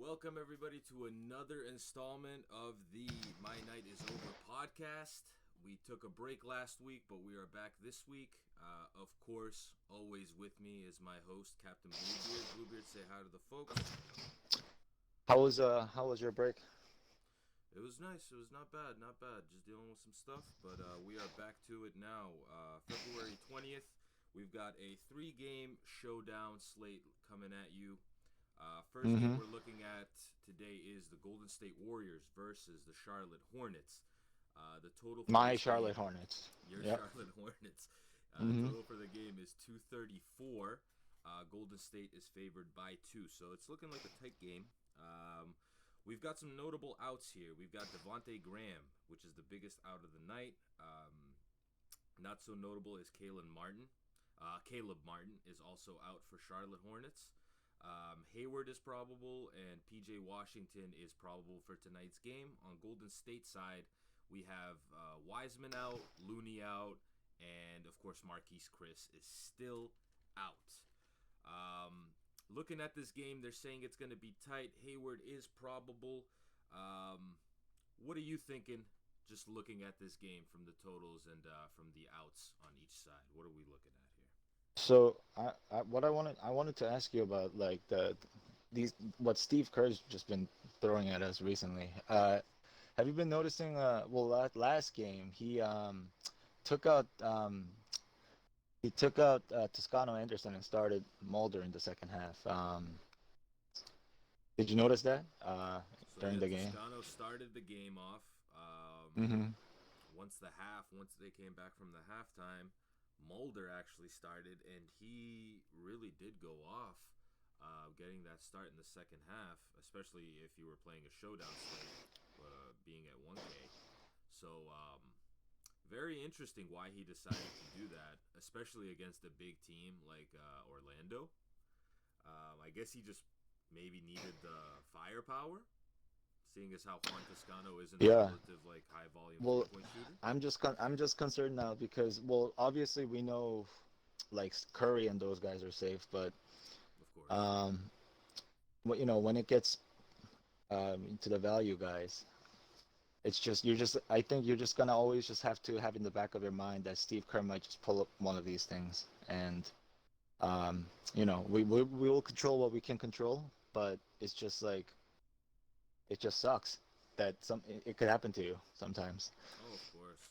Welcome, everybody, to another installment of the My Night is Over podcast. We took a break last week, but we are back this week. Of course, always with me is my host, Captain BlueBeard. BlueBeard, say hi to the folks. How was your break? It was nice. It was not bad, not bad. Just dealing with some stuff, but we are back to it now. February 20th, we've got a three-game showdown slate coming at you. First game Mm-hmm. we're looking at today is the Golden State Warriors versus the Charlotte Hornets. The total for My this Charlotte game, Hornets. your Yep. Charlotte Hornets, Mm-hmm. total for the game is 234. Golden State is favored by two, so it's looking like a tight game. We've got some notable outs here. We've got Devonte Graham, which is the biggest out of the night. Not so notable is Caleb Martin. Caleb Martin is also out for Charlotte Hornets. Hayward is probable, and PJ Washington is probable for tonight's game. On Golden State side, we have Wiseman out, Looney out, and of course Marquise Chris is still out. Looking at this game, they're saying it's going to be tight. Hayward is probable. What are you thinking? Just looking at this game from the totals and from the outs on each side, what are we looking at here? So I wanted to ask you about like these what Steve Kerr's just been throwing at us recently. Have you been noticing? Well, last game took out um, he took out Toscano Anderson and started Mulder in the second half. Did you notice that So during yeah, the game? Toscano started the game off. Mm-hmm. Once they came back from the halftime, Mulder actually started, and he really did go off, getting that start in the second half, especially if you were playing a showdown slate, being at 1K. So very interesting why he decided to do that, especially against a big team like Orlando. I guess he just maybe needed the firepower, seeing as how Juan Toscano isn't a Yeah. relative like high volume three Well, point shooter. I'm just concerned now because well, obviously we know like Curry and those guys are safe, but Of course. um, when it gets to the value guys, it's just I think you're just gonna always just have to have in the back of your mind that Steve Kerr might just pull up one of these things, and we will control what we can control, but it's just like it just sucks that it could happen to you sometimes. Oh, of course.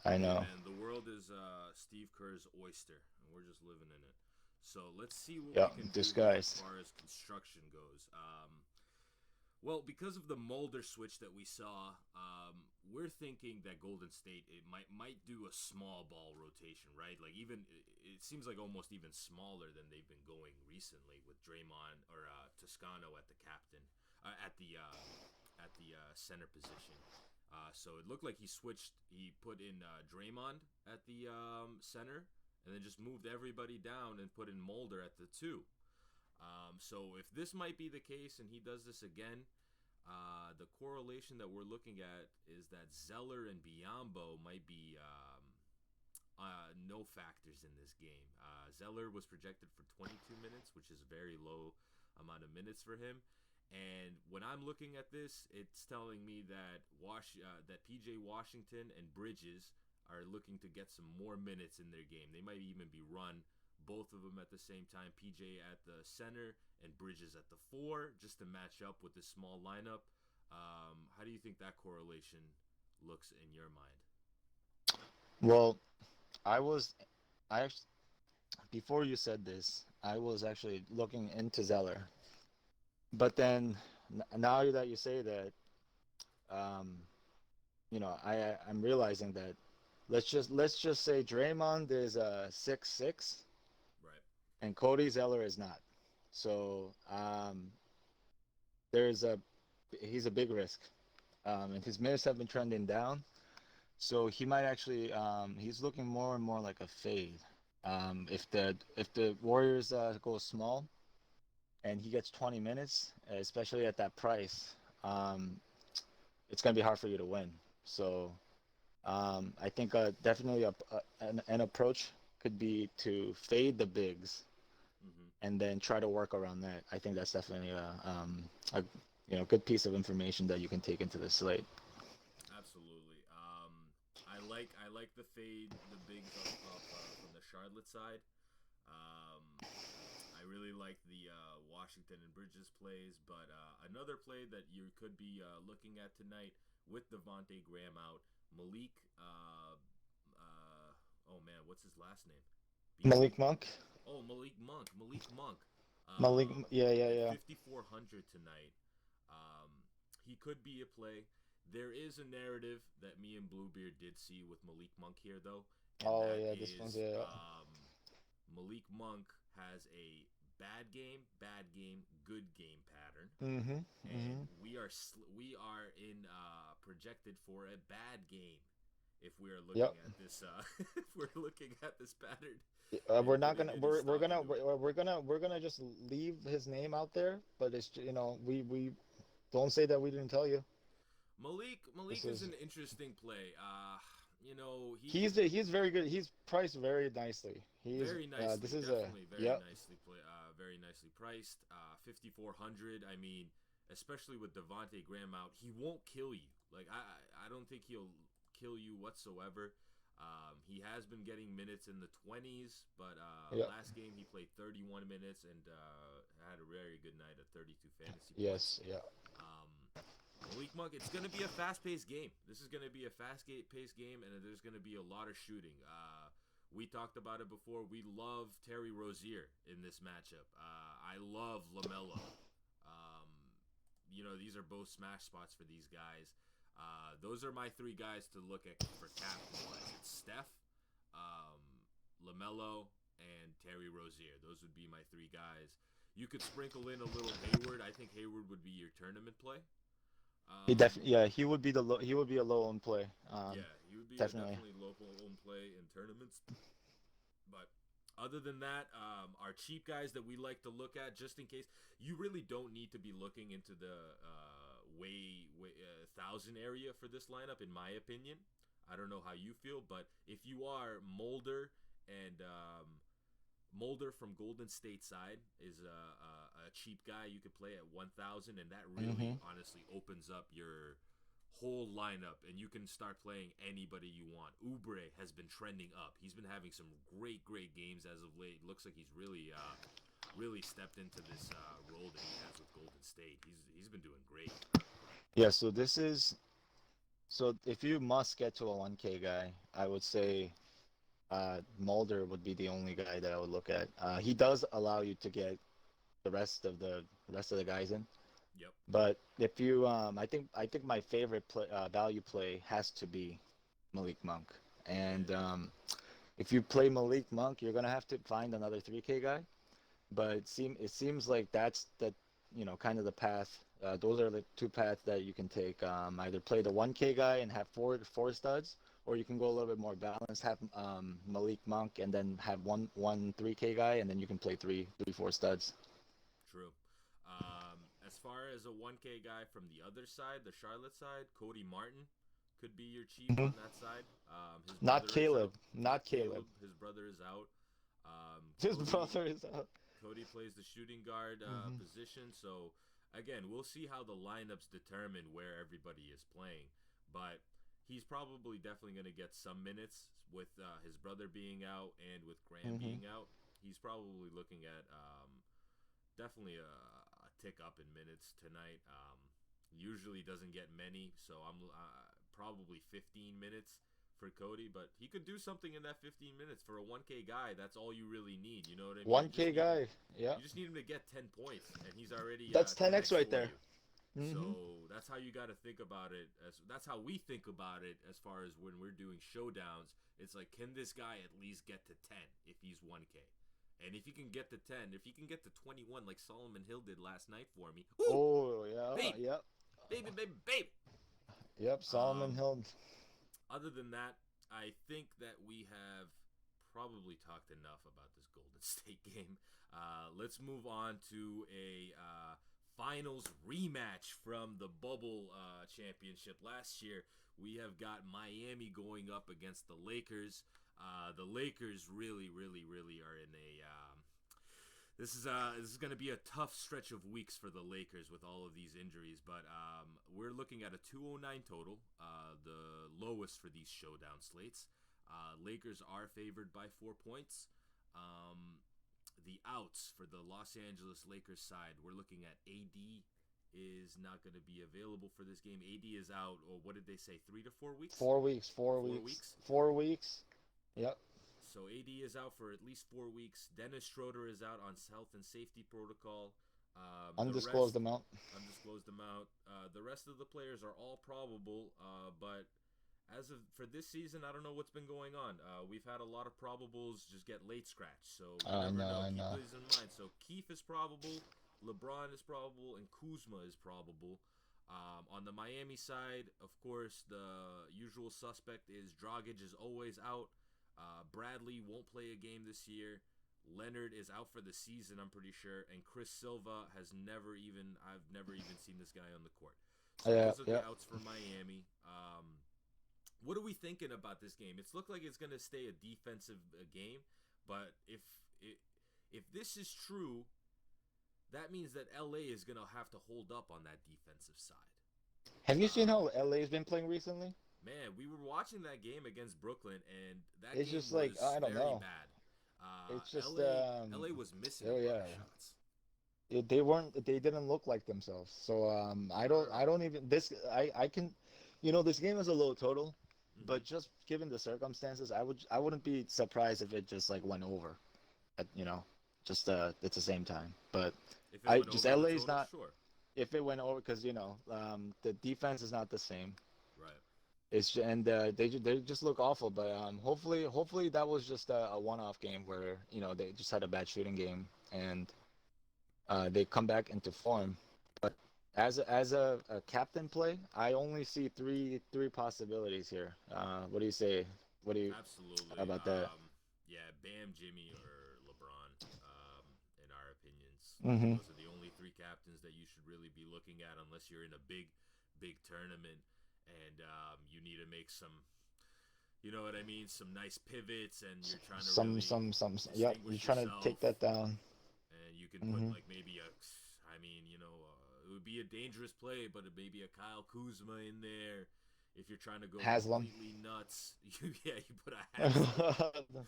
I Hey, know. man, the world is Steve Kerr's oyster, and we're just living in it. So let's see what we Yeah, can do here as disguised. far as construction goes. Well, because of the Mulder switch that we saw, we're thinking that Golden State it might do a small ball rotation, right? Like even it seems like almost even smaller than they've been going recently with Draymond or Toscano at the captain at the center position. So it looked like he switched. He put in Draymond at the center, and then just moved everybody down and put in Mulder at the two. So if this might be the case and he does this again, the correlation that we're looking at is that Zeller and Biombo might be no factors in this game. Zeller was projected for 22 minutes, which is a very low amount of minutes for him. And when I'm looking at this, it's telling me that that PJ Washington and Bridges are looking to get some more minutes in their game. They might even be run both of them at the same time. PJ at the center and Bridges at the four, just to match up with this small lineup. How do you think that correlation looks in your mind? Well, I was I actually before you said this, I was actually looking into Zeller. But then now that you say that, um, I'm realizing that let's just say Draymond is a 6'6" Right. and Cody Zeller is not. So there's a he's a big risk. And his minutes have been trending down. So he might actually he's looking more and more like a fade. If the Warriors go small and he gets 20 minutes, especially at that price, it's gonna be hard for you to win. So I think definitely an approach could be to fade the bigs Mm-hmm. and then try to work around that. I think that's definitely good piece of information that you can take into the slate. Absolutely. I like the fade, the bigs from the Charlotte side. Um, I really like the Washington and Bridges plays, but another play that you could be looking at tonight with Devontae Graham out, Malik. Oh man, what's his last name? Beasley. Malik Monk. Oh, Malik Monk. Malik Monk. Malik, yeah, yeah, At yeah. 5,400 tonight. Um, he could be a play. There is a narrative that me and Bluebeard did see with Malik Monk here, though, and Oh that yeah, this is one's yeah. Malik Monk has a bad game, good game pattern, Mhm. and Mhm. we are in projected for a bad game if we are looking Yep. at this if we're looking at this pattern We're and not putting gonna it in we're stock gonna into it. we're gonna just leave his name out there, but it's we don't say that we didn't tell you. Malik This is is an interesting play. he's very good. He's priced very nicely. He's Very nicely, this is a definitely yep. very nicely priced. 5,400. I mean, especially with Devontae Graham out, he won't kill you. Like I don't think he'll kill you whatsoever. He has been getting minutes in the 20s, but Yep. last game he played 31 minutes and had a very good night at 32 fantasy points. Yes, yeah. Um, Malik Monk, it's going to be a fast-paced game. This is going to be a fast-paced game, and there's going to be a lot of shooting. We talked about it before. We love Terry Rozier in this matchup. I love LaMelo. Um, these are both smash spots for these guys. Those are my three guys to look at for captain-wise. It's Steph, um, LaMelo, and Terry Rozier. Those would be my three guys. You could sprinkle in a little Hayward. I think Hayward would be your tournament play. He Um, definitely yeah, he would be a low on play. yeah, he would be a Definitely. definitely local own play in tournaments. But other than that, our cheap guys that we like to look at, just in case, you really don't need to be looking into the way 1,000 area for this lineup, in my opinion. I don't know how you feel, but if you are and Mulder from Golden State side is a cheap guy you could play at 1,000, and that really Mhm. honestly opens up your whole lineup, and you can start playing anybody you want. Oubre has been trending up. He's been having some great games as of late. Looks like he's really stepped into this role that he has with Golden State. He's been doing great. Yeah, so if you must get to a 1K guy, I would say Mulder would be the only guy that I would look at. He does allow you to get the rest of the guys in. Yep. But if you, I think my favorite value play has to be Malik Monk. And Yeah. if you play Malik Monk, you're gonna have to find another 3K guy. But it seems like that's kind of the path. Those are the two paths that you can take. Either play the 1K guy and have four studs, or you can go a little bit more balanced, have Malik Monk, and then have one 3K guy, and then you can play four studs. True. As far as a 1K guy from the other side, the Charlotte side, Cody Martin could be your cheap Hmm. on that side. His Not brother is Caleb. out. Not Not Caleb. Caleb. His brother is out. His Cody brother is out. Cody plays the shooting guard Hmm. position. So again, we'll see how the lineups determine where everybody is playing. But he's probably definitely going to get some minutes with his brother being out and with Graham Hmm. being out. He's probably looking at definitely a tick up in minutes tonight. Usually doesn't get many, so I'm probably 15 minutes for Cody, but he could do something in that 15 minutes for a 1K guy. That's all you really need. You know what I mean? 1K guy. Yeah. You just need him to get 10 points, and he's already That's 10x 10x right for there. you. Hmm. So that's how you got to think about it. That's how we think about it as far as when we're doing showdowns. It's like, can this guy at least get to 10 if he's 1K? And if he can get to 10, if he can get to 21 like Solomon Hill did last night for me, woo, Oh yeah. baby, Yep. baby. Yep. Solomon Um, Hill. Other than that, I think that we have probably talked enough about this Golden State game. Let's move on to a finals rematch from the bubble championship last year. We have got Miami going up against the Lakers. The Lakers really are in a This is going to be a tough stretch of weeks for the Lakers with all of these injuries, but we're looking at a 209 total, the lowest for these showdown slates. Lakers are favored by 4 points. The outs for the Los Angeles Lakers side, we're looking at AD is not going to be available for this game. AD is out, or what did they say, 3 to 4 weeks? 4 weeks. 4 weeks. 4 weeks. Yep. So AD is out for at least 4 weeks. Dennis Schroeder is out on health and safety protocol. Undisclosed amount. Undisclosed amount. The rest of the players are all probable, but as of for this season, I don't know what's been going on. We've had a lot of probables just get late scratch, so I know. Keep these in mind. So Keith is probable, LeBron is probable, and Kuzma is probable. On the Miami side, of course, the usual suspect is Dragic is always out. Bradley won't play a game this year. Leonard is out for the season, I'm pretty sure. And Chris Silva I've never even seen this guy on the court. So those are the outs for Miami. What are we thinking about this game? It's looked like it's going to stay a defensive game, but if this is true, that means that LA is going to have to hold up on that defensive side. Have you seen how LA's been playing recently? Man, we were watching that game against Brooklyn, and that it's game just like was I don't very know. Bad. It's just LA was missing shots. They didn't look like themselves. So I can, this game is a low total, but just given the circumstances, I wouldn't be surprised if it just like went over, at the same time. But LA's not. Sure. If it went over, because the defense is not the same. They just look awful, but hopefully that was just a one-off game where they just had a bad shooting game and they come back into form. But as a captain play, I only see three possibilities here. What do you say? What do you absolutely about that? Yeah, Bam, Jimmy, or LeBron. In our opinions, those are the only 3 captains that you should really be looking at, unless you're in a big tournament. And you need to make some, you know what I mean, some nice pivots, and you're trying to you're trying to take that down. And you can put like maybe it would be a dangerous play, but maybe a Kyle Kuzma in there if you're trying to go completely nuts. You put a Haslam.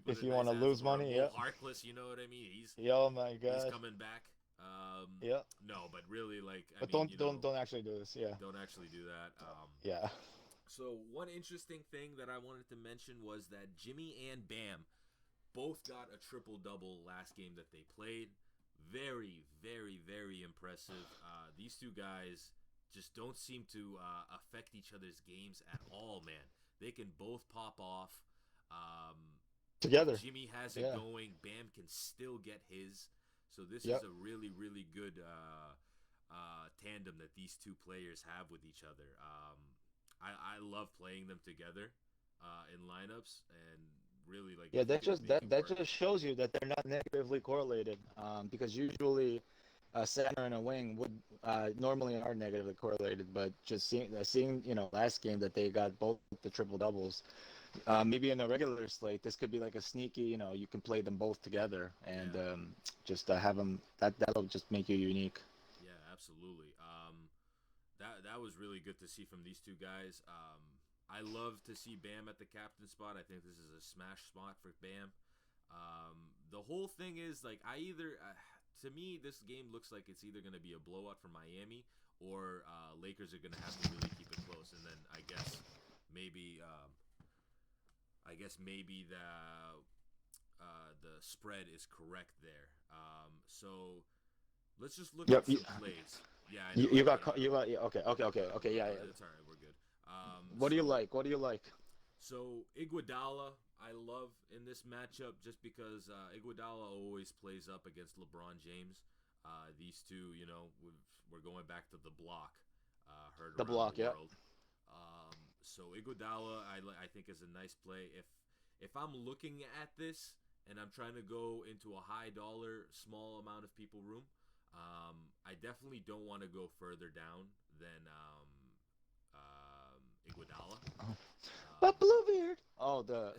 If you want to lose money, Harkless, you know what I mean? Oh my God, he's coming back. No, but really, don't actually do this. Yeah. Don't actually do that. So one interesting thing that I wanted to mention was that Jimmy and Bam both got a triple-double last game that they played. Very, very, very impressive. These two guys just don't seem to affect each other's games at all, man. They can both pop off. Together. Jimmy has it going. Bam can still get his. So this is a really, really good tandem that these two players have with each other. I love playing them together in lineups, and really that just shows you that they're not negatively correlated. Because usually a center and a wing would normally are negatively correlated, but just seeing last game that they got both the triple doubles. Maybe in a regular slate, this could be like a sneaky, you can play them both together and just have them. That'll just make you unique. Yeah, absolutely. That was really good to see from these two guys. I love to see Bam at the captain spot. I think this is a smash spot for Bam. The whole thing is to me, this game looks like it's either going to be a blowout for Miami or Lakers are going to have to really keep it close. And then I guess maybe the spread is correct there. So let's just look at some plays. Yeah, I know, okay. Yeah. That's all right. We're good. What do you like? So Iguodala, I love in this matchup just because Iguodala always plays up against LeBron James. These two, we're going back to the block. Heard the block, the world. So Iguodala, I think is a nice play. If I'm looking at this and I'm trying to go into a high dollar, small amount of people room, I definitely don't want to go further down than Iguodala. But Bluebeard. Oh, the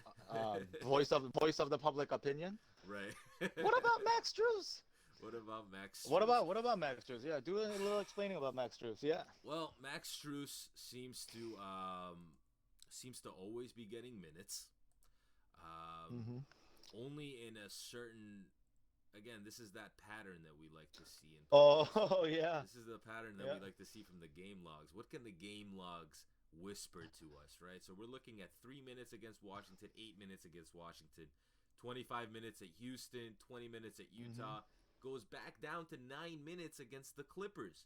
voice of the public opinion. Right. What about Max Drews? What about Max What Strus? about what about Max Drews? Yeah, do a little explaining about Max Drews. Yeah. Well, Max Strus seems to always be getting minutes. Um, Mm-hmm. only in a certain. Again, this is that pattern that we like to see in players. Oh yeah. This is the pattern that Yeah. we like to see from the game logs. What can the game logs whisper to us, right? So we're looking at 3 minutes against Washington, 8 minutes against Washington, 25 minutes at Houston, 20 minutes at Utah. Goes back down to 9 minutes against the Clippers.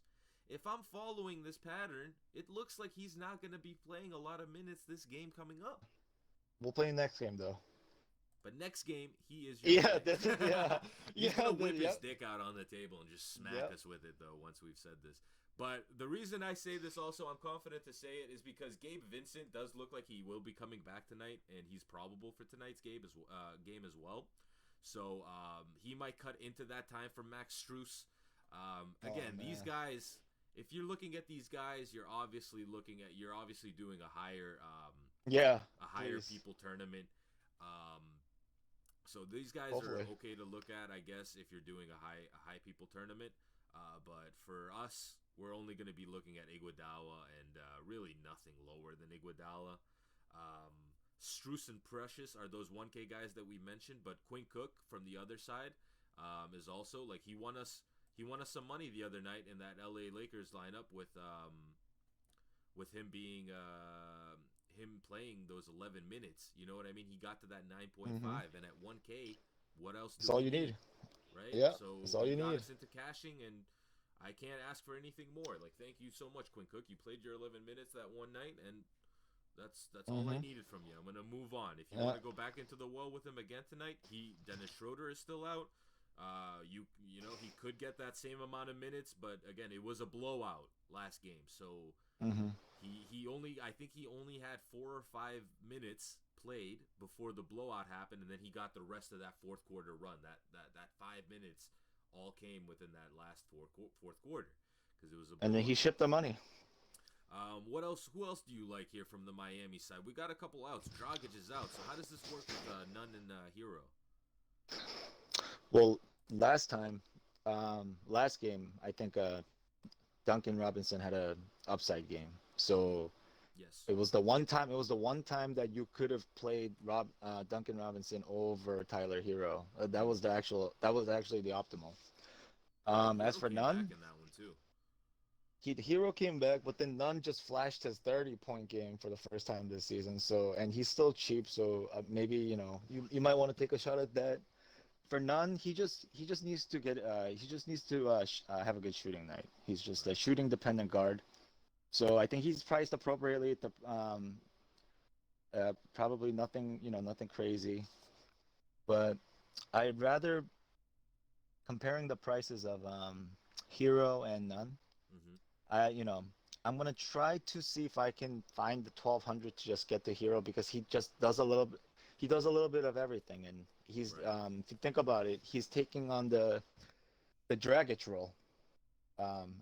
If I'm following this pattern, it looks like he's not going to be playing a lot of minutes this game coming up. We'll play next game though. But next game, he is your Yeah, guy. yeah, He's yeah. gonna whip his Yep. dick out on the table and just smack Yep. us with it, though. Once we've said this, but the reason I say this, also, I'm confident to say it, is because Gabe Vincent does look like he will be coming back tonight, and he's probable for tonight's game as well. So he might cut into that time for Max Strus. Again, these man. guys. If you're looking at these guys, you're obviously doing a higher Yeah. Please. people tournament. So these guys Hopefully. are okay to look at, I guess, if you're doing a high people tournament. But for us, we're only going to be looking at Iguodala and really nothing lower than Iguodala. Strus and Precious are those 1K guys that we mentioned, but Quinn Cook from the other side is also like he won us some money the other night in that LA Lakers lineup with him being him playing those 11 minutes. You know what I mean? He got to that 9.5, and at 1K, what else That's do all we you need. right? Yeah. So That's all he you got need. us into cashing, and I can't ask for anything more. Like, thank you so much, Quinn Cook. You played your 11 minutes that one night, and that's all I needed from you. I'm gonna move on. If you want to go back into the well with him again tonight, Dennis Schroeder is still out. You know he could get that same amount of minutes, but again, it was a blowout last game, so I think he only had 4 or 5 minutes played before the blowout happened, and then he got the rest of that fourth quarter run. That 5 minutes all came within that last fourth quarter because it was a blowout. And then he shipped the money. What else? Who else do you like here from the Miami side? We got a couple outs. Dragic is out, so how does this work with Nunn and Hero? Well, last game, I think Duncan Robinson had a upside game. So Yes. it was the one time. It was the one time that you could have played Duncan Robinson over Tyler Hero. That was actually the optimal. As for Nunn, back in that one too. Hero came back, but then Nunn just flashed his 30-point game for the first time this season. So, and he's still cheap. So maybe you might want to take a shot at that. For Nunn, he just needs to have a good shooting night. He's just a shooting dependent guard. So I think he's priced appropriately at the probably nothing crazy. But I'd rather comparing the prices of Hero and Nunn. I'm gonna try to see if I can find the 1200 to just get the Hero because he just does a little bit. He does a little bit of everything, and he's if you think about it, he's taking on the Dragic role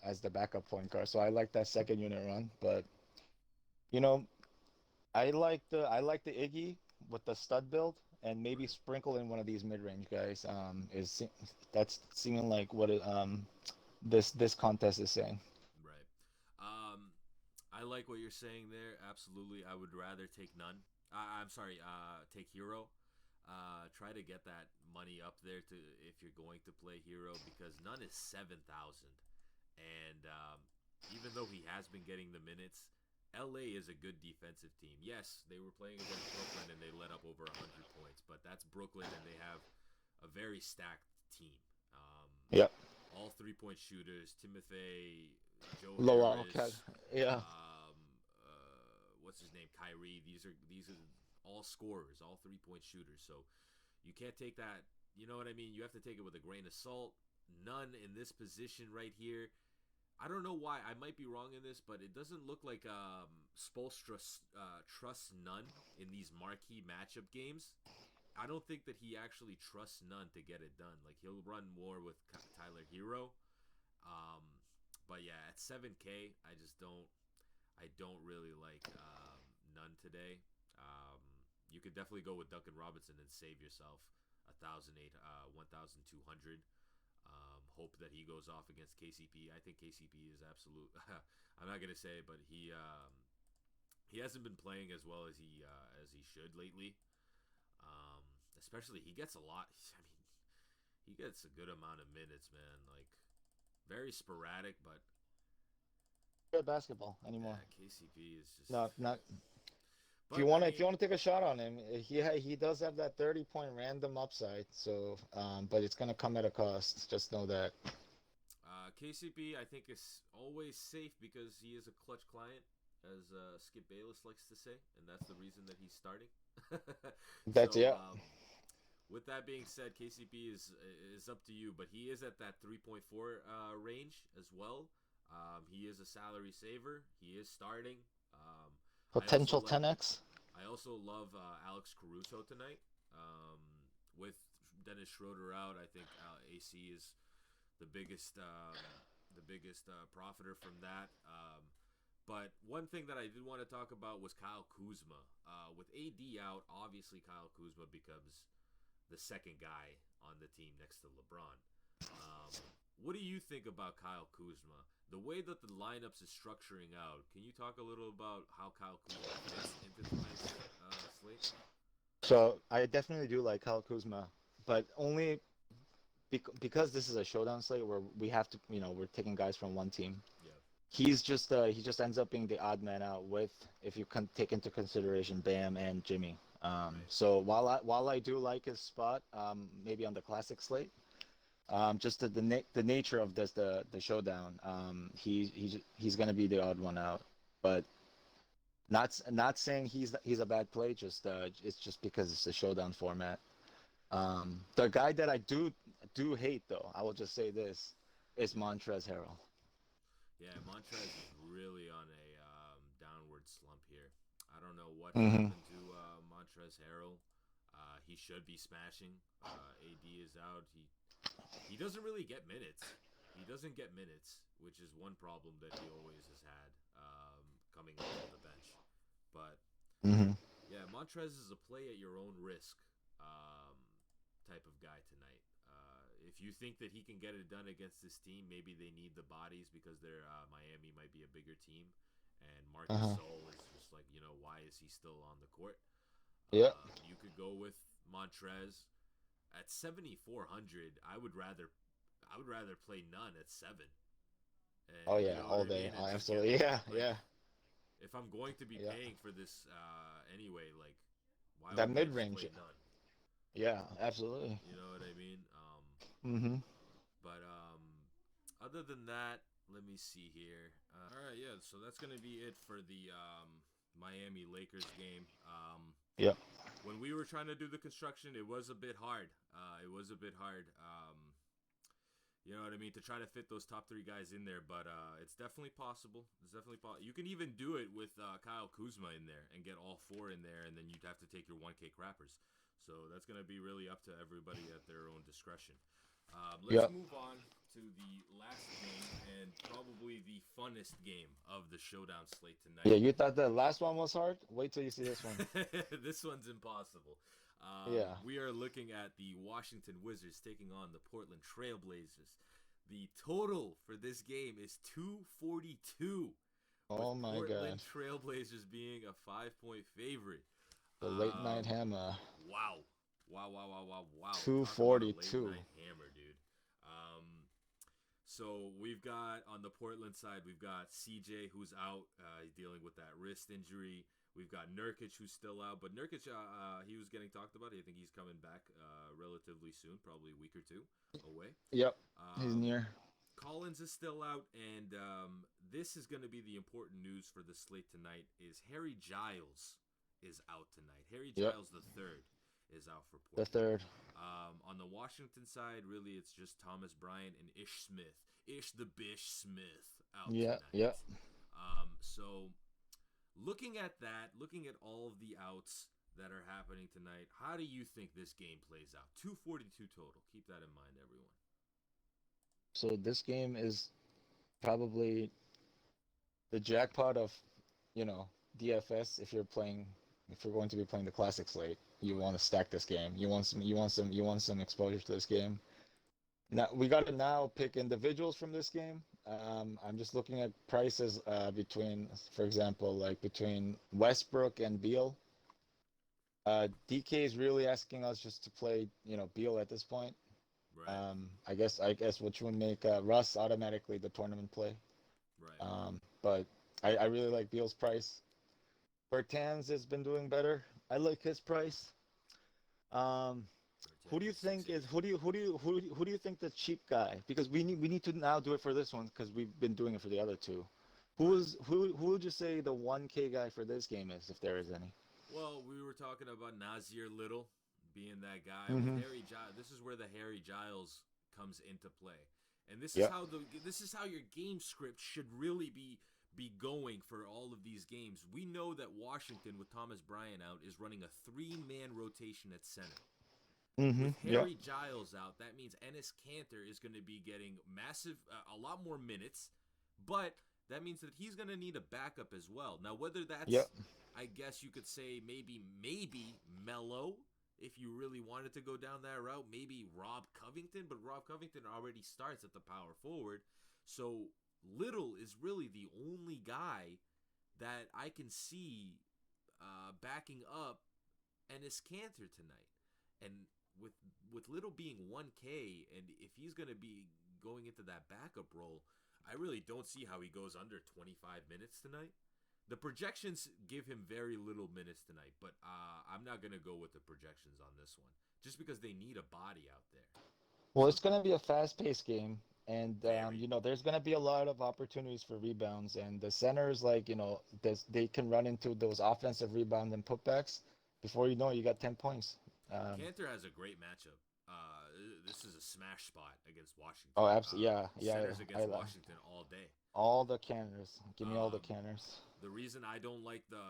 as the backup point guard. So I like that second unit run, but I like the Iggy with the stud build, and maybe sprinkle in one of these mid range guys. That's seeming like what this contest is saying. Right. I like what you're saying there. Absolutely. I would rather take Nunn. I'm sorry. Take Hero. Try to get that money up there to if you're going to play Hero because Nunn is 7,000, and even though he has been getting the minutes, LA is a good defensive team. Yes, they were playing against Brooklyn and they let up over 100 points, but that's Brooklyn and they have a very stacked team. Yep. All 3-point shooters: Timothy, Joe Lowell, Harris, yeah. What's his name? Kyrie. These are all scorers, all 3-point shooters. So you can't take that. You know what I mean? You have to take it with a grain of salt. None in this position right here. I don't know why. I might be wrong in this, but it doesn't look like Spoelstra trusts Nunn in these marquee matchup games. I don't think that he actually trusts Nunn to get it done. Like, he'll run more with Tyler Hero. But yeah, at 7K, I don't really like Nunn today. You could definitely go with Duncan Robinson and save yourself 1,200. Hope that he goes off against KCP. I think KCP is absolute. I'm not gonna say, but he hasn't been playing as well as he should lately. Especially he gets a lot. I mean, he gets a good amount of minutes, man. Like very sporadic, but Good basketball yeah, anymore. KCP is just. No, not But I if you mean, want to take a shot on him, he does have that 30-point random upside. So, but it's gonna come at a cost. Just know that. KCP I think is always safe because he is a clutch client, as Skip Bayless likes to say, and that's the reason that he's starting. That's so yeah. with that being said, KCP is up to you, but he is at that 3.4 range as well. He is a salary saver. He is starting. I also Potential like. 10x. I also love Alex Caruso tonight. With Dennis Schroeder out, I think AC is the biggest profiter from that. But one thing that I did want to talk about was Kyle Kuzma. With AD out, obviously Kyle Kuzma becomes the second guy on the team next to LeBron. What do you think about Kyle Kuzma? The way that the lineups is structuring out, can you talk a little about how Kyle Kuzma fits into tonight's slate? So I definitely do like Kyle Kuzma, but only because this is a showdown slate where we have to, we're taking guys from one team. Yeah. He just ends up being the odd man out with, if you can take into consideration Bam and Jimmy. Right. So while I do like his spot, maybe on the classic slate, just the nature of the showdown, he's gonna be the odd one out, but not saying he's a bad play. Just it's just because it's a showdown format. The guy that I do hate, though, I will just say this, is Montrezl Harrell. Yeah, Montrez is really on a downward slump here. I don't know what Mm-hmm. happened to Montrez Harrell. He should be smashing. AD is out. He doesn't really get minutes. He doesn't get minutes, which is one problem that he always has had coming off of the bench. But Mm-hmm. yeah, Montrez is a play at your own risk um, type of guy tonight. If you think that he can get it done against this team, maybe they need the bodies because Miami might be a bigger team, and Marcus Uh-huh. Sol is just like, why is he still on the court? Yeah. You could go with Montrez at 7,400. I would rather play none at 7. And Oh you yeah, know what all I day. mean, and Oh, just get absolutely. Yeah, like yeah, if I'm going to be yeah. paying for this anyway, like why That wouldn't I mid just range. play none? Yeah, absolutely. You know what I mean? Mm-hmm. But other than that, let me see here. All right, yeah. So that's gonna be it for the Miami Lakers game. Yeah. When we were trying to do the construction, it was a bit hard. It was a bit hard. You know what I mean? To try to fit those top 3 guys in there, but it's definitely possible. It's definitely possible. You can even do it with Kyle Kuzma in there and get all 4 in there, and then you'd have to take your 1K crappers. So that's going to be really up to everybody at their own discretion. Let's Yeah. move on to the last game and probably the funnest game of the Showdown slate Yeah, tonight. you thought the last one was hard? Wait till you see this one. This one's impossible. Yeah. We are looking at the Washington Wizards taking on the Portland Trailblazers. The total for this game is 242, with Oh my Portland God. Trailblazers being a 5-point favorite. The late night Um, hammer. wow. Wow, wow, wow, wow, wow. Talk about a late 242. night hammer, dude. So we've got, on the Portland side, we've got CJ, who's out. He's dealing with that wrist injury. We've got Nurkic, who's still out. But Nurkic, he was getting talked about. I think he's coming back relatively soon, probably a week or 2 away. Yep. He's Um, near. Collins is still out, and this is going to be the important news for the slate tonight, is Harry Giles is out tonight. Harry Yep. Giles the third is out for The Portland. third. On the Washington side, really, it's just Thomas Bryant and Ish Smith. Ish the Bish Smith out Yeah. tonight. Yeah. So looking at that, looking at all of the outs that are happening tonight, how do you think this game plays out? 242 total. Keep that in mind, everyone. So this game is probably the jackpot of, DFS if you're playing, if we're going to be playing the classic slate, you Oh want to stack this game. You want some exposure to this game. Now we got to now pick individuals from this game. I'm just looking at prices between, for example, like between Westbrook and Beal. DK is really asking us just to play, Beal at this point. right, I guess which would make Russ automatically the tournament play. right. But I really like Beal's price. Bertans has been doing better. I like his price. Um, who do Bertans you is six think is eight. who do you think the cheap guy? Because we need to now do it for this one because we've been doing it for the other two. Who Right. is who would you say the 1K guy for this game is, if there is any? Well, we were talking about Nazir Little being that guy with Mm-hmm. Harry Giles. This is where the Harry Giles comes into play, and Yep. this is how your game script should really be going for all of these games. We know that Washington with Thomas Bryant out is running a 3-man rotation at center. Mm-hmm. With Yep. Harry Giles out, that means Ennis Cantor is going to be getting a lot more minutes, but that means that he's going to need a backup as well. Now, whether that's, Yep. I guess you could say maybe Mello, if you really wanted to go down that route, maybe Rob Covington, but Rob Covington already starts at the power forward, so Little is really the only guy that I can see backing up Ennis Cantor tonight. And with Little being 1K, and if he's going to be going into that backup role, I really don't see how he goes under 25 minutes tonight. The projections give him very little minutes tonight, but I'm not going to go with the projections on this one, just because they need a body out there. Well, So it's gonna be a fast-paced game, and very, there's gonna be a lot of opportunities for rebounds, and the centers, like, they can run into those offensive rebound and putbacks. Before you know it, you got 10 points. Um, Cantor has a great matchup. This is a smash spot against oh, Washington. absolutely, yeah, yeah. Centers against Washington all day. All the canners. Give me all the Um, canners. the reason I don't like the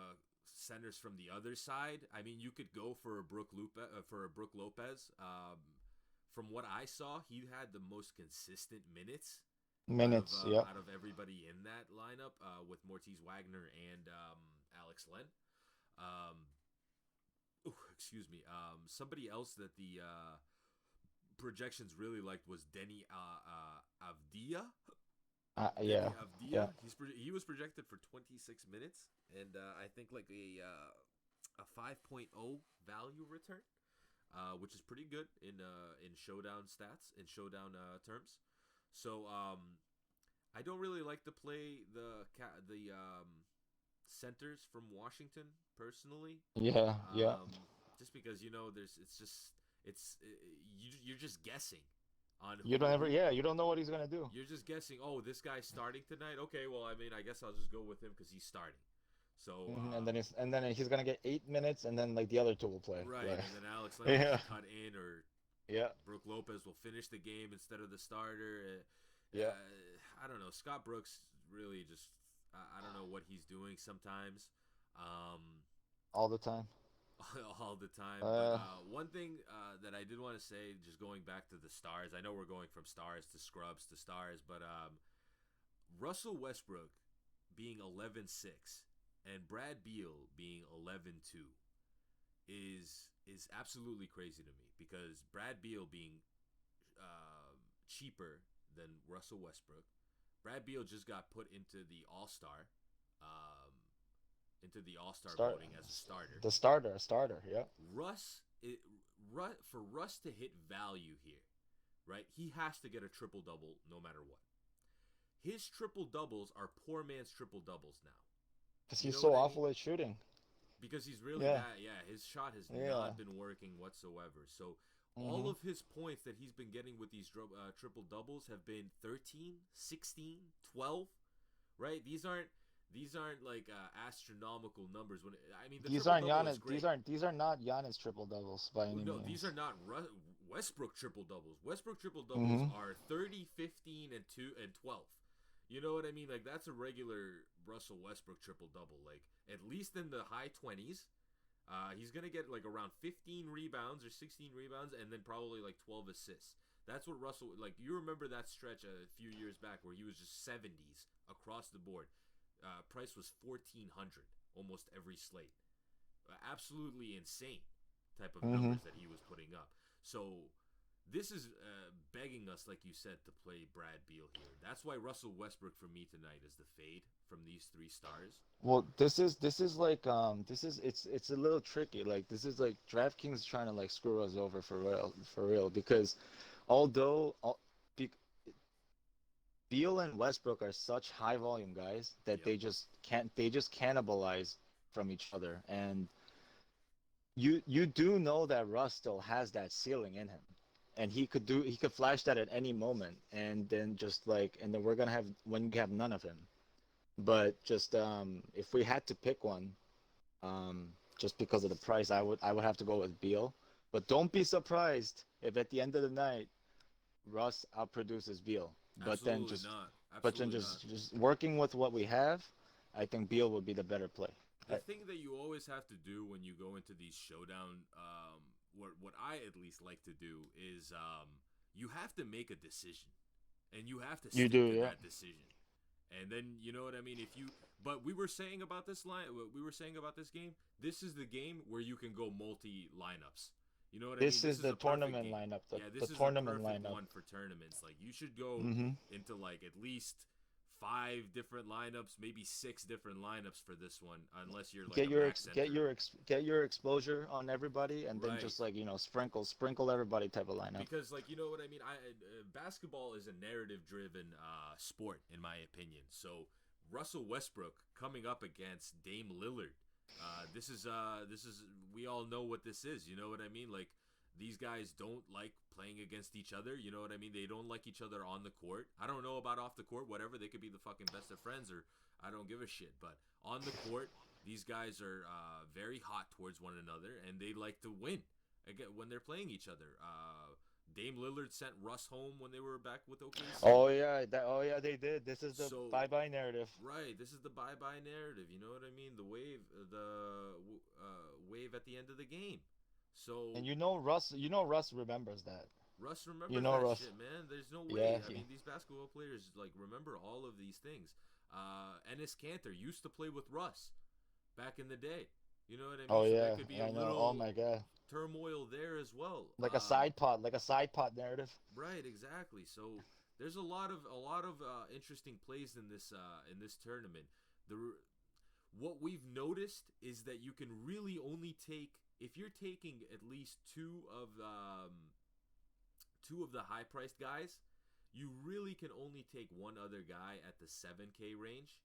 centers from the other side, I mean, you could go for a Brook Lopez. From what I saw, he had the most consistent minutes Minutes, yep. out of everybody in that lineup with Mortiz Wagner and Alex Len. Um, excuse me. Somebody else that the projections really liked was Denny Avdia. Yeah, Denny yeah. Avdia. He was projected for 26 minutes, and I think like a 5.0 value return, which is pretty good in Showdown stats, in Showdown terms. So I don't really like to play the centers from Washington personally, Yeah, yeah. just because you're just guessing on You don't ever, who yeah, you don't know what he's gonna do. you're just guessing. Oh, this guy's starting tonight. Okay, well, I mean, I guess I'll just go with him because he's starting. So, And then he's gonna get 8 minutes, and then like the other two will play. right, Like, and then Alex Len will yeah, just cut in, or yeah, Brooke Lopez will finish the game instead of the starter. yeah. I don't know. Scott Brooks really just, I don't know what he's doing sometimes. All the time. All the time. Uh, But one thing that I did want to say, just going back to the stars, I know we're going from stars to scrubs to stars, but Russell Westbrook being 11-6 and Brad Beal being 11-2 is absolutely crazy to me, because Brad Beal being cheaper than Russell Westbrook. Brad Beal just got put into the All-Star start voting as a starter. the starter. Yeah. For Russ to hit value here, right? He has to get a triple double no matter what. His triple doubles are poor man's triple doubles now. Because You he's know so what I mean? awful at shooting. Because he's really Yeah, bad. Yeah, his shot has yeah. not been working whatsoever. So all Mm-hmm. of his points that he's been getting with these triple doubles have been 13, 16, 12, right? These aren't like astronomical numbers. When I mean, the These triple aren't double is Giannis. great. These are not Giannis triple doubles by any No, these means. are not Westbrook triple doubles. Westbrook triple doubles Mm-hmm. are 30, 15, and 2 and 12. You know what I mean? Like, that's a regular Russell Westbrook triple double. Like, at least in the high 20s. He's gonna get like around 15 rebounds or 16 rebounds, and then probably like 12 assists. That's what Russell, like, you remember that stretch a few years back where he was just 70s across the board. Price was 1,400 almost every slate. absolutely insane type of Mm-hmm. numbers that he was putting up. So this is begging us, like you said, to play Brad Beal here. That's why Russell Westbrook for me tonight is the fade from these three stars. Well, this is like it's a little tricky. Like this is like DraftKings trying to like screw us over for real because although be, Beal and Westbrook are such high volume guys that Yep, they just cannibalize from each other. And you do know that Russ still has that ceiling in him. And he could flash that at any moment and then just like and then we're gonna have when we have none of him. But just if we had to pick one, just because of the price, I would have to go with Beal. But don't be surprised if at the end of the night Russ outproduces Beal. But then absolutely just not. but then Absolutely not. just working with what we have, I think Beal would be the better play. The thing that you always have to do when you go into these showdown, what I at least like to do is you have to make a decision, and you have to You stick do, to yeah. that decision. And then you know what I mean. If you, but we were saying about this line, what we were saying about this game. This is the game where you can go multi lineups. You know what I mean? This This is is the a perfect tournament game. lineup. Yeah, The this is the tournament perfect lineup. one for tournaments. Like you should go Mm-hmm. into like at least 5 different lineups, maybe 6 different lineups for this one, unless you're like Get a your max center. get your exposure on everybody, and then Right. just like sprinkle everybody type of lineup. Because like you know what I mean, basketball is a narrative driven sport in my opinion. So Russell Westbrook coming up against Dame Lillard, this is we all know what this is. You know what I mean? Like these guys don't like playing against each other. You know what I mean? They don't like each other on the court. I don't know about off the court, whatever. They could be the fucking best of friends, or I don't give a shit. But on the court, these guys are very hot towards one another, and they like to win again when they're playing each other. Dame Lillard sent Russ home when they were back with OKC. Oh yeah, they did. This is the So bye bye narrative. right, this is the bye bye narrative. You know what I mean? The wave at the end of the game. So And Russ remembers that. Russ You remembers know that Russ. shit, man. There's no Yeah, way. I mean, these basketball players like remember all of these things. Ennis Cantor used to play with Russ back in the day. You know what I mean? oh So that yeah, could be a I know. Oh little my god. turmoil there as well. Like a side pot narrative. Right, exactly. So there's a lot of interesting plays in this tournament. The what we've noticed is that you can really only take if you're taking at least two of the high priced guys, you really can only take one other guy at the 7K range.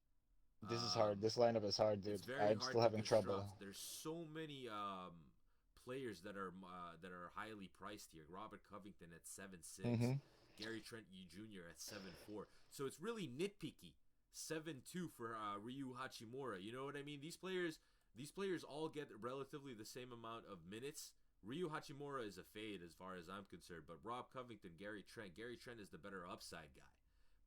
This is hard. Um, This lineup is hard, dude. it's very I'm hard still to having trouble. construct. There's so many players that are highly priced here. Robert Covington at 7.6, Mm-hmm. Gary Trent Jr. at 7.4. So it's really nitpicky. 7.2 for Ryu Hachimura. You know what I mean? These players all get relatively the same amount of minutes. Ryu Hachimura is a fade as far as I'm concerned, but Rob Covington, Gary Trent is the better upside guy.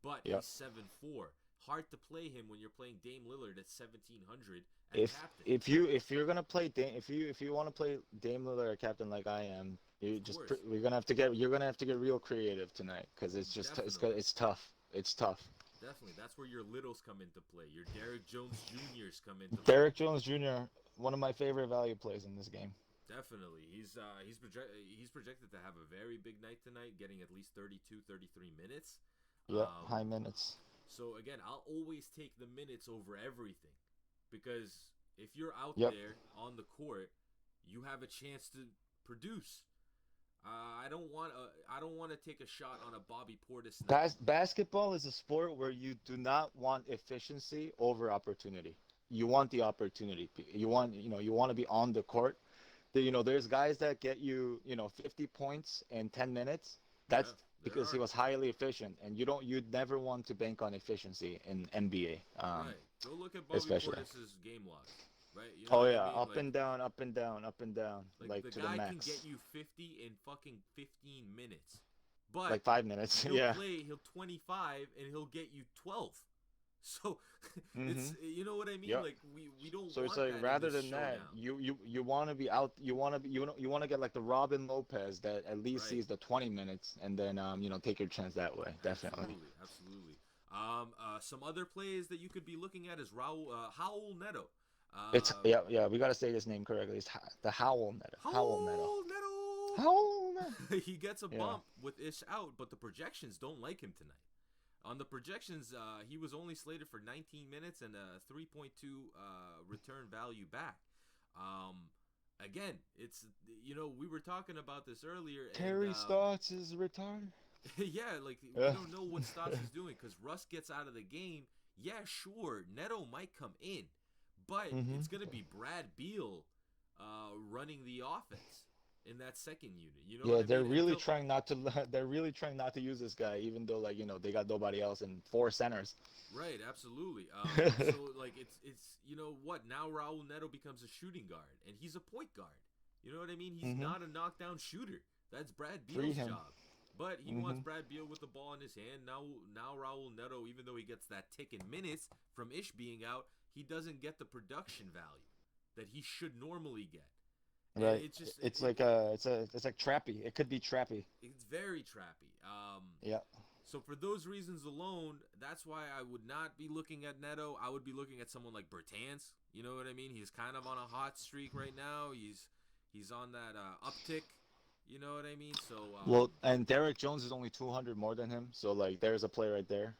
But Yep. he's 7.4. Hard to play him when you're playing Dame Lillard at 1,700 at If captain. if you're gonna play if you want to play Dame Lillard or captain like I am, Of course. you're gonna have to get real creative tonight because Definitely. it's tough. It's tough. Definitely. That's where your littles come into play. Your Derrick Jones Juniors come into play. Derrick Jones Jr., one of my favorite value plays in this game. Definitely. He's projected to have a very big night tonight, getting at least 32, 33 minutes. Yeah, high Um, minutes. so again, I'll always take the minutes over everything because if you're out Yep. there on the court, you have a chance to produce. I don't want to take a shot on a Bobby Portis night. Basketball is a sport where you do not want efficiency over opportunity. You want the opportunity. You want to be on the court. There's guys that get 50 points in 10 minutes. Yeah, That's there because he are. was highly efficient, and you'd never want to bank on efficiency in NBA, Right. Go look at Bobby especially. Portis's game logs. Right. You know Oh what I yeah, mean? up and down, up and down, up and down, Like like the to the guy can max, get you 50 in fucking 15 minutes. But like 5 minutes. Yeah. he'll 25 and he'll get you 12. So it's Hmm. you know what I mean? Yep. Like we don't So it's want like that in rather this than that, showdown. you want to be out. You want to get like the Robin Lopez that at least Right. sees the 20 minutes, and then take your chance that way. Definitely. Absolutely, absolutely. Some other plays that you could be looking at is Raul Neto. It's yeah. We gotta say his name correctly. It's the Howl Neto. Howl Neto. Howl Neto. Howl Neto. He gets a Yeah. bump with Ish out, but the projections don't like him tonight. On the projections, he was only slated for 19 minutes and a 3.2 return value back. Again, it's we were talking about this earlier, Terry and Stotts is retarded. yeah, like we Yeah. don't know what Stotts is doing because Russ gets out of the game. Yeah, sure, Neto might come in, but it's gonna be Brad Beal running the offense in that second unit. You know Yeah, what I they're mean? really trying not to. They're really trying not to use this guy, even though they got nobody else and four centers. Right, absolutely. So like it's what now Raul Neto becomes a shooting guard and he's a point guard. You know what I mean? He's not a knockdown shooter. That's Brad Free Beal's him. job. But he wants Brad Beal with the ball in his hand. Now Raul Neto, even though he gets that tick in minutes from Ish being out, he doesn't get the production value that he should normally get. And Right. it's just It's like it's like trappy. It could be trappy. it's very trappy. Yeah. So for those reasons alone, that's why I would not be looking at Neto. I would be looking at someone like Bertans. You know what I mean? He's kind of on a hot streak right now. He's on that uptick. You know what I mean? So Well, and Derek Jones is only 200 more than him, so like there's a play right there.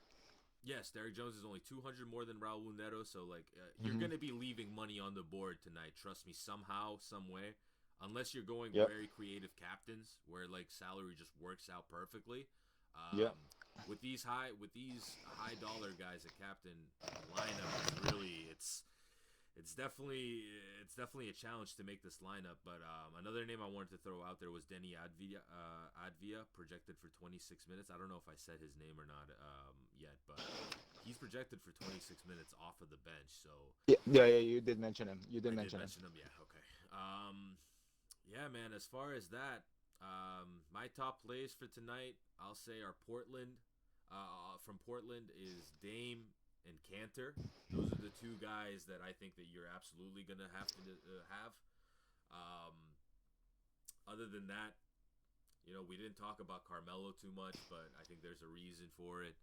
yes, Derrick Jones is only 200 more than Raul Neto. So like you're gonna be leaving money on the board tonight. Trust me, somehow, some way. Unless you're going Yep. very creative captains, where like salary just works out perfectly. Yep. With these high dollar guys at captain lineup, it's definitely a challenge to make this lineup. But another name I wanted to throw out there was Denny Advia, projected for 26 minutes. I don't know if I said his name or not yet, but he's projected for 26 minutes off of the bench. So Yeah. You did mention him. You did I mention him. Yeah, okay. Yeah, man. As far as that, my top plays for tonight, I'll say are Portland. From Portland is Dame and Cantor. Those are the two guys that I think that you're absolutely gonna have to have. Other than that, we didn't talk about Carmelo too much, but I think there's a reason for it.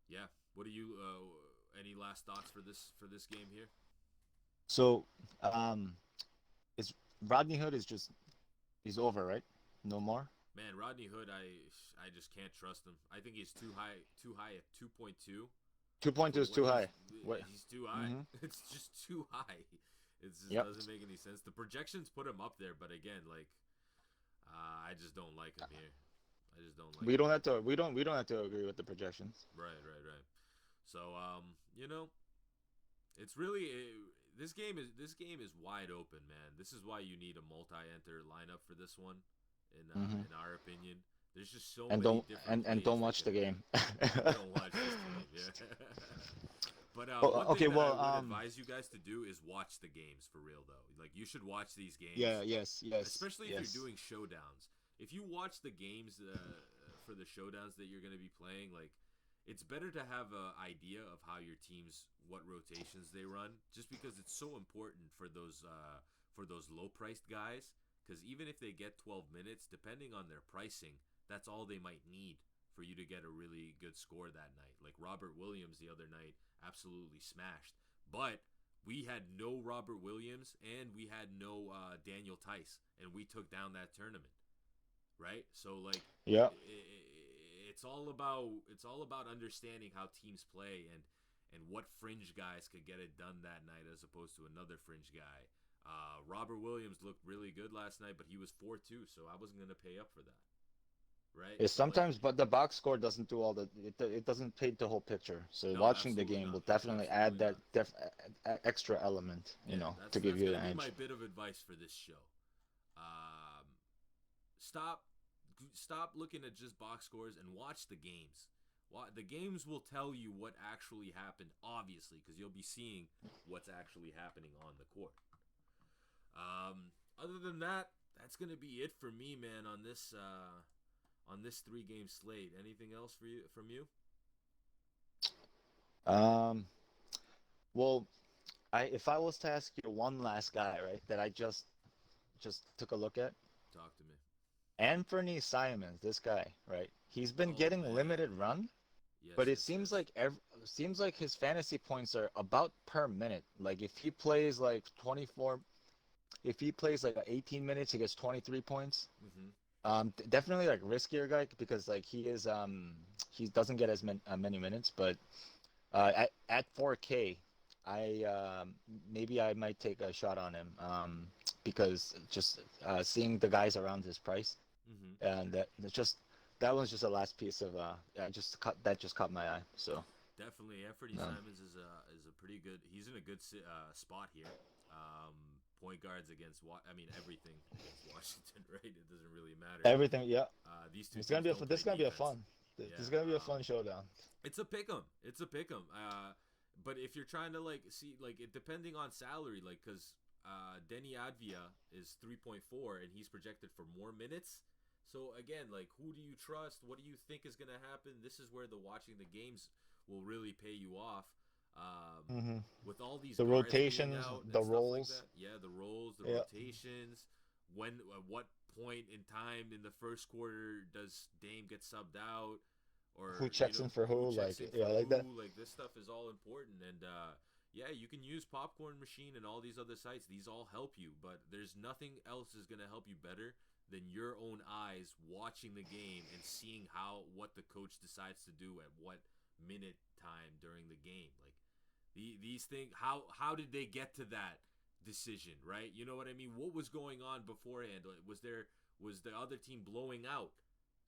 Yeah. What do you? Any last thoughts for this game here? So, it's Rodney Hood is he's over, right? No more. Man, Rodney Hood, I just can't trust him. I think he's too high at 2.2. 2.2 is too high. What? He's too high. It's just too high. It just doesn't make any sense. The projections put him up there, but again, like, I just don't like him here. I just don't like. We don't have to. We don't have to agree with the projections. Right. So, it's really this game is wide open, man. This is why you need a multi-enter lineup for this one. In our opinion, there's just so many different and don't watch the game. Don't watch this game, yeah. But one thing that I would advise you guys to do is watch the games for real, though. Like you should watch these games. Yeah. Yes. Especially if you're doing showdowns. If you watch the games for the showdowns that you're going to be playing, like it's better to have an idea of how your teams, what rotations they run, just because it's so important for those low-priced guys. Because even if they get 12 minutes, depending on their pricing, that's all they might need for you to get a really good score that night. Like Robert Williams the other night absolutely smashed. But we had no Robert Williams and we had no Daniel Tice, and we took down that tournament. Right? So like it's all about understanding how teams play and what fringe guys could get it done that night as opposed to another fringe guy. Robert Williams looked really good last night, but he was 4-2, so I wasn't going to pay up for that. Right? It's sometimes, but the box score doesn't do all the. It doesn't paint the whole picture. So No, watching the game absolutely will not. definitely add that extra element, to give you an an edge. That's my edge. bit of advice for this show. Stop looking at just box scores and watch the games. The games will tell you what actually happened, obviously, because you'll be seeing what's actually happening on the court. Other than that, that's gonna be it for me, man. On this 3-game slate. Anything else from you? Well, if I was to ask you one last guy, right, that I just took a look at, Talk to me. Anthony Simons, this guy, right? He's been Oh, getting man. limited run, Yes, but it yes, seems yes. seems like his fantasy points are about per minute. Like if he plays like 18 minutes, he gets 23 points. Hmm. Definitely like riskier guy because like he doesn't get as many minutes, but at 4K, I maybe I might take a shot on him because just seeing the guys around his price, Hmm. and that one's just the last piece of just caught my eye. So Definitely, Anthony um, Simons is a pretty good. He's in a good spot here. Um, Point guards against I mean everything against Washington, right? It doesn't really matter. everything, yeah. These two teams don't This play is gonna be a defense. fun. This Yeah, is gonna be a fun showdown. it's a pick 'em. It's a pick 'em. But if you're trying to like see like it depending on salary, like because Denny Advia is 3.4 and he's projected for more minutes. So again, like who do you trust? What do you think is gonna happen? This is where the watching the games will really pay you off. Um, Hmm. with all these The guards being rotations, out and the stuff like roles, that. Yeah, the roles, the yeah. rotations. When at what point in time in the first quarter does Dame get subbed out, Who or checks in for who who? checks Like, in yeah, for like that. who? Like this stuff is all important, and yeah, you can use Popcorn Machine and all these other sites. These all help you, but there's nothing else is gonna help you better than your own eyes watching the game and seeing what the coach decides to do at what minute time during the game. Like these things, how did they get to that decision, right? You know what I mean? What was going on beforehand? Like, was the other team blowing out?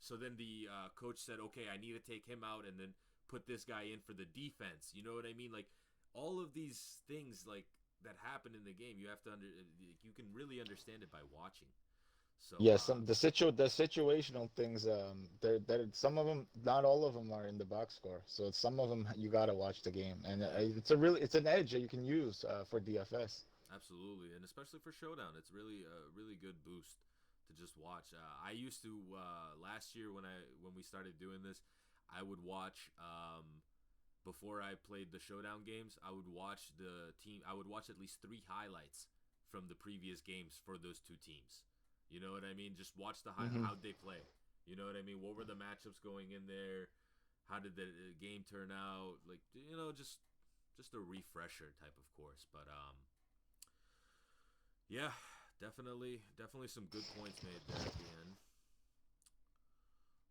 So then the coach said, "Okay, I need to take him out and then put this guy in for the defense." You know what I mean? Like all of these things like that happen in the game, you have to you can really understand it by watching. So Yeah, the situational things. They're some of them, not all of them are in the box score. So some of them you gotta watch the game, and yeah, it's an edge that you can use for DFS. absolutely, and especially for Showdown, it's really a really good boost to just watch. I used to last year when we started doing this, I would watch before I played the Showdown games. I would watch the team. I would watch at least 3 highlights from the previous games for those two teams. You know what I mean? Just watch Hmm. how'd they play. You know what I mean? What were the matchups going in there? How did the game turn out? Like just a refresher type of course. But yeah, definitely some good points made there at the end.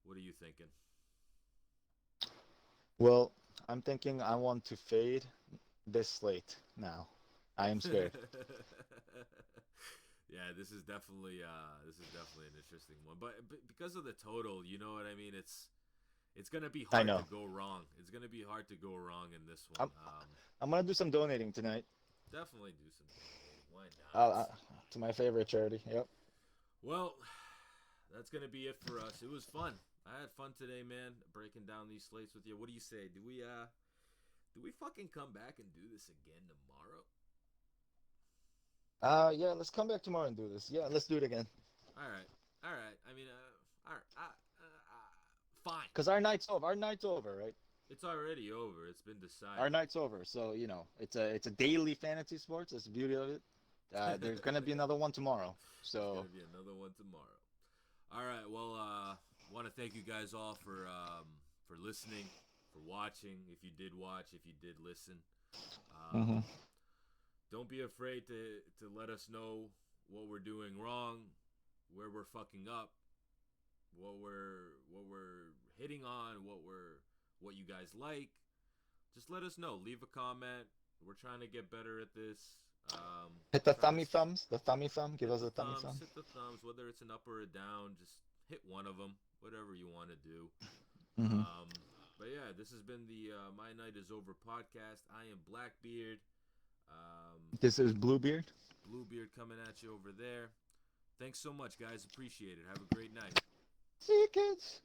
What are you thinking? Well, I'm thinking I want to fade this slate now. I am scared. Yeah, this is definitely an interesting one. But because of the total, you know what I mean. It's gonna be I hard to know. go wrong. It's gonna be hard to go wrong in this one. I'm I'm gonna do some donating tonight. Definitely do some donating. Why Uh, not? uh, to my favorite charity. Yep. Well, that's gonna be it for us. It was fun. I had fun today, man. Breaking down these slates with you. What do you say? Do we fucking come back and do this again tomorrow? Yeah. Let's come back tomorrow and do this. Yeah. Let's do it again. All right, all right. I mean, all right. Fine. Cause our night's over. Our night's over, right? It's already over. It's been Our decided. night's over. So it's a daily fantasy sports. That's the beauty of it. There's gonna be another one tomorrow. There's So gonna be another one tomorrow. All right. Well, want to thank you guys all for listening, for watching. If you did watch, if you did listen, um, hmm don't be afraid to let us know what we're doing wrong, where we're fucking up, what we're hitting on, what you guys like. Just let us know. Leave a comment. We're trying to get better at this. hit the Trying to thummy thumbs. The thummy thumb. Give hit us the a thummy thumbs, thumb. hit the thumbs, whether it's an up or a down. Just hit one of them, whatever you want to do. Hmm. But yeah, this has been the My Night Is Over podcast. I am Blackbeard. This is Bluebeard. Bluebeard coming at you over there. Thanks so much, guys. Appreciate it. Have a great night. See you, kids.